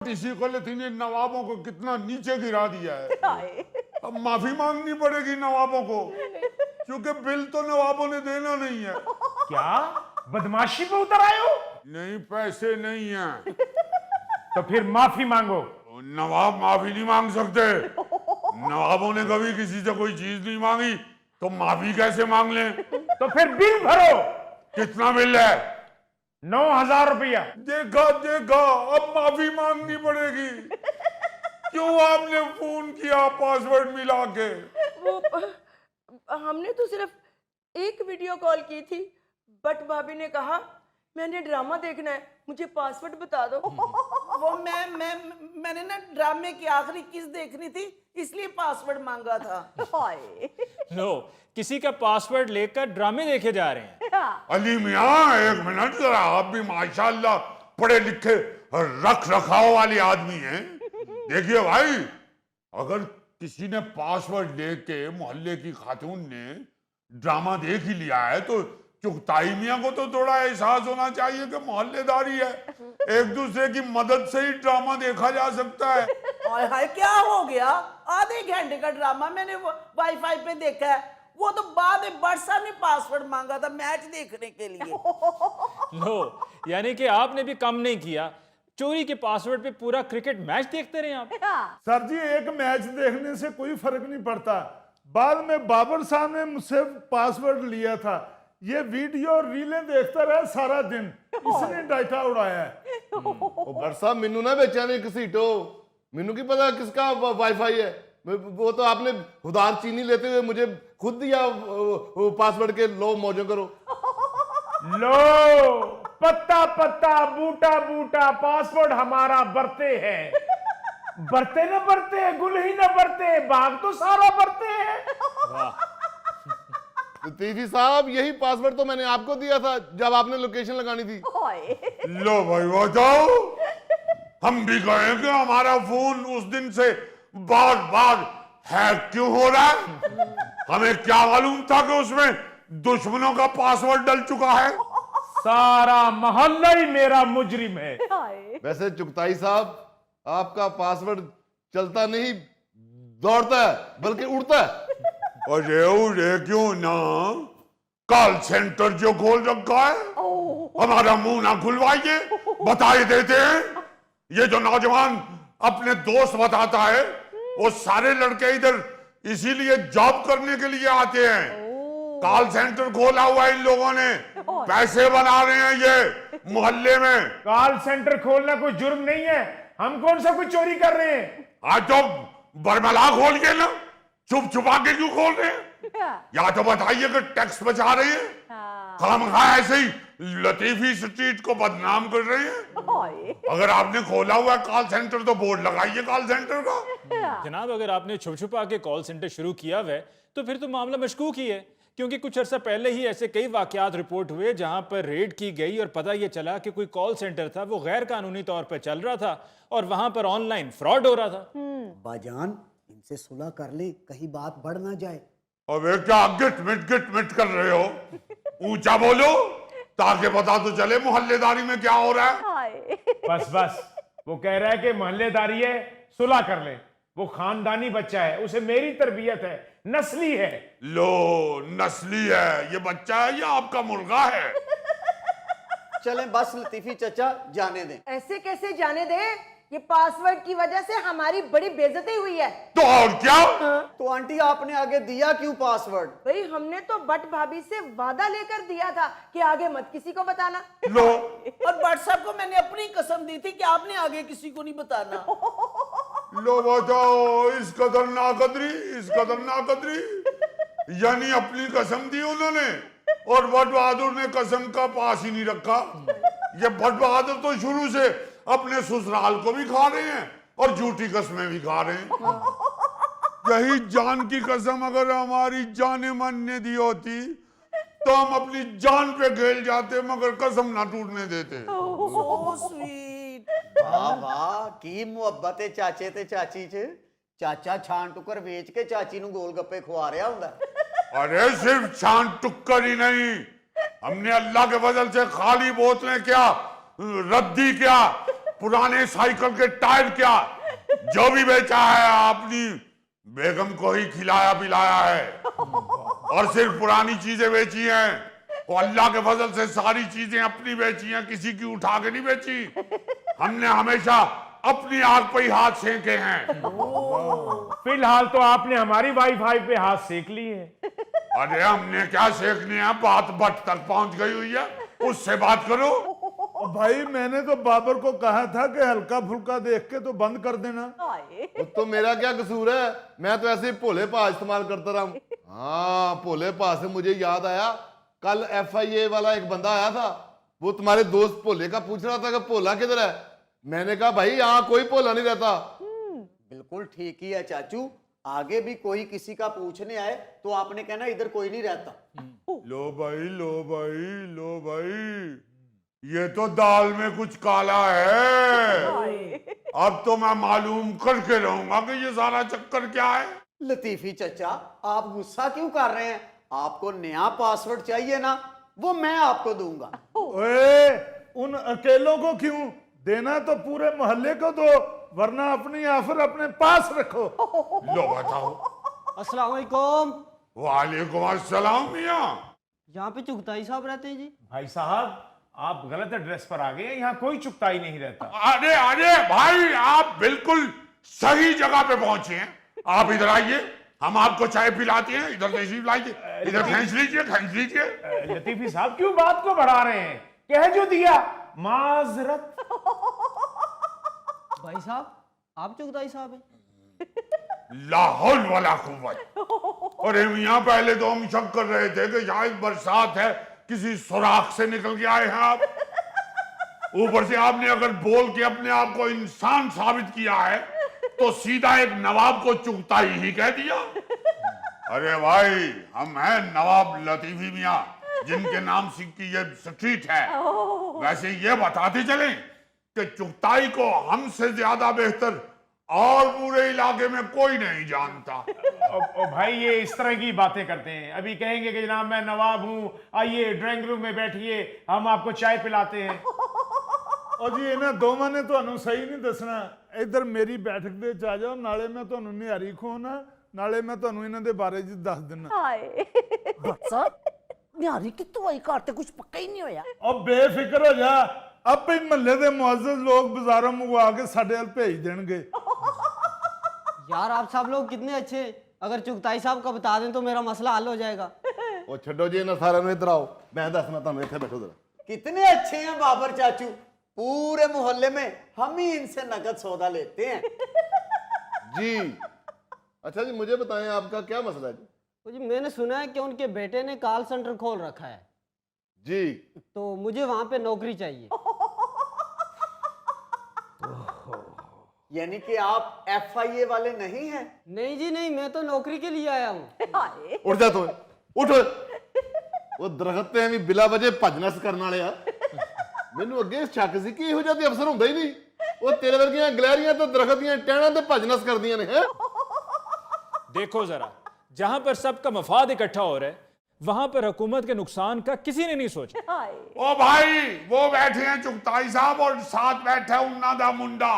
इसी गलत ने नवाबों को कितना नीचे गिरा दिया है। अब माफी मांगनी पड़ेगी नवाबों को, क्योंकि बिल तो नवाबों ने देना नहीं है। क्या बदमाशी पे उतर आए हो? नहीं, पैसे नहीं है। तो फिर माफी मांगो। नवाब माफी नहीं मांग सकते। नवाबों ने कभी किसी से कोई चीज नहीं मांगी, तो माफी कैसे मांग लें? तो फिर बिल भरो। कितना बिल है? 9,000 रुपया। देखा देखा, अब माफी मांगनी पड़ेगी। क्यों आपने फोन किया पासवर्ड मिला के? वो हमने तो सिर्फ एक वीडियो कॉल की थी, बट भाभी ने कहा मैंने ड्रामा देखना है, मुझे पासवर्ड बता दो। वो मैंने ना ड्रामे की आखिरी किस देखनी थी, इसलिए पासवर्ड मांगा था। लो, किसी का पासवर्ड लेकर ड्रामे देखे जा रहे हैं। अली मियाँ, एक मिनट जरा, आप भी माशाल्लाह पढ़े लिखे रख रखाव वाले आदमी हैं। देखिए भाई, अगर किसी ने पासवर्ड लेके मोहल्ले की खातून ने ड्रामा देख ही लिया है, तो चुगताई मियाँ को तो थोड़ा एहसास होना चाहिए कि मोहल्लेदारी है, एक दूसरे की मदद से ही ड्रामा देखा जा सकता है। हाय हाय, क्या हो गया? आधे घंटे का ड्रामा मैंने वाईफाई पे देखा है। वो तो बाद में बट साहब ने पासवर्ड मांगा था मैच देखने के लिए। लो, यानी कि आपने भी कम नहीं किया, चोरी के पासवर्ड पे पूरा क्रिकेट मैच देखते रहे आप। सर जी, एक मैच देखने से कोई फर्क नहीं पड़ता। बाद में बाबर साहब ने मुझसे पासवर्ड लिया था, ये वीडियो रीलें देखता रहा सारा दिन, इसने डाटा उड़ाया है। बट साहब, मैनू ना बेचा ने घसीटो, मैनू की पता किसका वाईफाई है। वो तो आपने उधार चीनी लेते हुए मुझे खुद दिया पासवर्ड के, लो मौजो करो। लो, पत्ता पत्ता बूटा बूटा पासवर्ड हमारा बरते है। बरते न बरते, गुल ही न बरते, बाग तो सारा बरते है। लतीफी साहब, यही पासवर्ड तो मैंने आपको दिया था जब आपने लोकेशन लगानी थी। लो भाई, बताओ, हम भी कहें कि हमारा फोन उस दिन से बार बार हैक क्यों हो रहा है? हमें क्या मालूम था कि उसमें दुश्मनों का पासवर्ड डल चुका है। सारा मोहल्ला ही मेरा मुजरिम है। वैसे चुगताई साहब, आपका पासवर्ड चलता नहीं दौड़ता है, बल्कि उड़ता है। अरे उड़े क्यों ना, कॉल सेंटर जो खोल रखा है, हमारा मुंह ना खुलवाइए, बताए देते हैं। ये जो नौजवान अपने दोस्त बताता है, वो सारे लड़के इधर इसीलिए जॉब करने के लिए आते हैं। कॉल सेंटर खोला हुआ है इन लोगों ने, पैसे बना रहे हैं ये मोहल्ले में। कॉल सेंटर खोलना कोई जुर्म नहीं है, हम कौन सा कोई चोरी कर रहे हैं। आज तो बरमला खोल के ना, चुप छुपा के क्यों खोल रहे हैं? या तो बताइए कि टैक्स बचा रहे हैं, खामखा ऐसे ही लतीफी स्ट्रीट को बदनाम कर रहे हैं। अगर आपने खोला हुआ कॉल सेंटर तो बोर्ड लगाइए कॉल सेंटर का। जनाब, अगर आपने छुप छुपा के कॉल सेंटर शुरू किया हुआ है तो फिर तो मामला मशकूक ही है, क्योंकि कुछ अर्सा पहले ही ऐसे कई वाकयात रिपोर्ट हुए जहां पर रेड की गई और पता यह चला कि कोई कॉल सेंटर था, वो गैर कानूनी तौर पर चल रहा था और वहां पर ऑनलाइन फ्रॉड हो रहा था। बाजान, इनसे सुलह कर ले, कहीं बात बढ़ ना जाए। अबे क्या गिट मिट कर रहे हो? ऊंचा बोलो ताकि पता तो चले मोहल्लेदारी में क्या हो रहा है। बस बस, वो कह रहा है कि मोहल्लेदारी है, सुलह कर ले। वो खानदानी बच्चा है, उसे मेरी तरबियत है, नस्ली है। लो, नस्ली है ये बच्चा है या आपका मुर्गा है? चलें बस लतीफी चचा, जाने दें। ऐसे कैसे जाने दे? ये पासवर्ड की वजह से हमारी बड़ी बेइज्जती हुई है। तो और क्या? तो आंटी, आपने आगे दिया क्यों पासवर्ड? भाई, हमने तो बट भाभी से वादा लेकर दिया था कि आगे मत किसी को बताना। लो, और बट साहब को मैंने अपनी कसम दी थी कि आपने आगे किसी को नहीं बताना। लो बताओ, इस कदर नाकदरी, यानी अपनी कसम दी उन्होंने और भट्ट बहादुर ने कसम का पास ही नहीं रखा। ये भट्ट बहादुर तो शुरू से अपने ससुराल को भी खा रहे हैं और झूठी कस्में भी खा रहे हैं। यही जान की कसम अगर हमारी जाने मन ने दी होती तो हम अपनी जान पे खेल जाते, मगर कसम ना टूटने देते। So sweet. वाह वाह, की मुहब्बत है चाचे ते चाची च। चाचा छान टुकर वेच के चाची नूं गोल गप्पे खुआ रहा हुंदा। अरे सिर्फ छान टुक्कर ही नहीं, हमने अल्लाह के फजल से खाली बोतलें क्या, रद्दी क्या, पुराने साइकिल के टायर क्या, जो भी बेचा है अपनी बेगम को ही खिलाया पिलाया है, और सिर्फ पुरानी चीजें बेची हैं। और अल्लाह के फजल से सारी चीजें अपनी बेची हैं, किसी की उठा के नहीं बेची। हमने हमेशा अपनी आग पे ही हाथ सेके हैं। फिलहाल तो आपने हमारी वाईफाई पे हाथ सेक लिए हैं। अरे हमने क्या सेकने हैं, बात बट तक पहुंच गई हुई है, उससे बात करो। और भाई मैंने तो बाबर को कहा था कि हल्का फुल्का देख के तो बंद कर देना। तो मेरा क्या कसूर है, मैं तो ऐसे ही भोले पा इस्तेमाल करता रहा हूं। हाँ, भोले पा से मुझे याद आया, कल FIA वाला एक बंदा आया था, वो तुम्हारे दोस्त भोले का पूछ रहा था कि भोला किधर है। मैंने कहा भाई यहाँ कोई भोला नहीं रहता। बिल्कुल ठीक ही है चाचू, आगे भी कोई किसी का पूछने आए तो आपने कहना इधर कोई नहीं रहता। लो भाई लो भाई लो भाई, ये तो दाल में कुछ काला है। अब तो मैं मालूम करके रहूंगा कि ये सारा चक्कर क्या है। लतीफी चचा, आप गुस्सा क्यों कर रहे हैं? आपको नया पासवर्ड चाहिए ना, वो मैं आपको दूंगा। ओए, उन अकेलों को क्यों देना, तो पूरे मोहल्ले को दो, वरना अपनी ऑफर अपने पास रखो। लो बताओ। अस्सलाम वालेकुम। वालेकुम अस्सलाम मियां। यहाँ पे चुगताई साहब रहते हैं जी? भाई साहब, आप गलत एड्रेस पर आ गए हैं, यहाँ कोई चुगताई नहीं रहता। अरे अरे भाई, आप बिल्कुल सही जगह पे पहुंचे हैं। आप इधर आइए, हम आपको चाय पिलाते हैं। इधर तशरीफ लाइए, इधर खींच लीजिए खींच लीजिए। लतीफी साहब क्यों बात को बढ़ा रहे हैं, कह जो दिया, माजरत। भाई साहब, आप चुगताई साहब हैं? लाहौल वाला कुव्वत। अरे मियां, पहले तो हम शक कर रहे थे कि शायद बरसात है, किसी सुराख से निकल के आए हैं आप। ऊपर से आपने अगर बोल के अपने आप को इंसान साबित किया है, तो सीधा एक नवाब को चुगताई ही कह दिया। अरे भाई, हम हैं नवाब लतीफी मियां, जिनके नाम से की ये स्ट्रीट है। वैसे ये बताते चलें कि चुगताई को हमसे ज्यादा बेहतर और पूरे इलाके में कोई नहीं जानता। ओ भाई, ये इस तरह की बातें करते हैं। अभी कहेंगे कि जनाब मैं नवाब हूं, आइए ड्राइंग रूम में बैठिए, हम आपको चाय पिलाते हैं। और जी इन्हें दोवां ने ਤੁਹਾਨੂੰ सही नहीं दसना। इधर मेरी बैठक ਦੇ ਚ ਆ ਜਾਓ, ਨਾਲੇ ਮੈਂ ਤੁਹਾਨੂੰ ਨਿਹਾਰੀ ਖੋਣਾ, ਨਾਲੇ ਮੈਂ ਤੁਹਾਨੂੰ ਇਹਨਾਂ ਦੇ ਬਾਰੇ ਜੀ ਦੱਸ ਦਿੰਨਾ। बच्चा निहारी कितों आई, घर ते कुछ पक्का ही नहीं होया। और बेफिक्र हो जा, ਆਪੇ ਹੀ ਮਹੱਲੇ ਦੇ ਮੁਅੱਜ਼ਜ਼ ਲੋਕ ਬਾਜ਼ਾਰੋਂ ਮੰਗਵਾ ਕੇ ਸਾਡੇ ਵੱਲ ਭੇਜ ਦੇਣਗੇ। यार आप सब लोग कितने अच्छे हैं। अगर चुगताई साहब का बता दें तो मेरा मसला हल हो जाएगा। ਉਹ ਛੱਡੋ ਜੀ ਇਹਨਾਂ ਸਾਰਿਆਂ ਨੂੰ, ਇੱਧਰ ਆਓ, ਮੈਂ ਦੱਸਣਾ ਤੁਹਾਨੂੰ, ਇੱਥੇ ਬੈਠੋ जरा। कितने अच्छे हैं बाबर चाचू, पूरे मोहल्ले में हम ही इनसे नगद सौदा लेते हैं। जी अच्छा जी, मुझे बताएं आपका क्या मसला है जी? तो जी मैंने सुना है कि उनके बेटे ने कॉल सेंटर खोल रखा है, जी तो मुझे वहां पे नौकरी चाहिए। यानी कि आप FIA वाले नहीं हैं? नहीं जी नहीं, मैं तो नौकरी के लिए आया हूँ। उठ जा, तो उठ। ਉਹ ਦਰਖਤ ਐਵੇਂ ਬਿਲਾ ਵਜੇ ਭਜਨਸ ਕਰਨ ਵਾਲੇ ਆ। ਮੈਨੂੰ ਅੱਗੇ ਸ਼ੱਕ ਸੀ ਕਿ ਇਹੋ ਜਿਹਾ ਤੇ ਅਫਸਰ ਹੁੰਦਾ ਹੀ ਨਹੀਂ। ਉਹ ਤੇਰੇ ਵਰਗੀਆਂ ਗਲੈਰੀਆਂ ਤੇ ਦਰਖਤ ਦੀਆਂ ਟਹਿਣਾਂ ਤੇ ਭਜਨਸ ਕਰਦੀਆਂ ਨੇ ਹੈ। देखो जरा, जहां पर सबका मफाद इकट्ठा हो रहा है, वहां पर हुकूमत के नुकसान का किसी ने नहीं सोचा। ओ भाई, वो बैठे हैं चुगताई साहब और साथ बैठा है उन्ना दा मुंडा।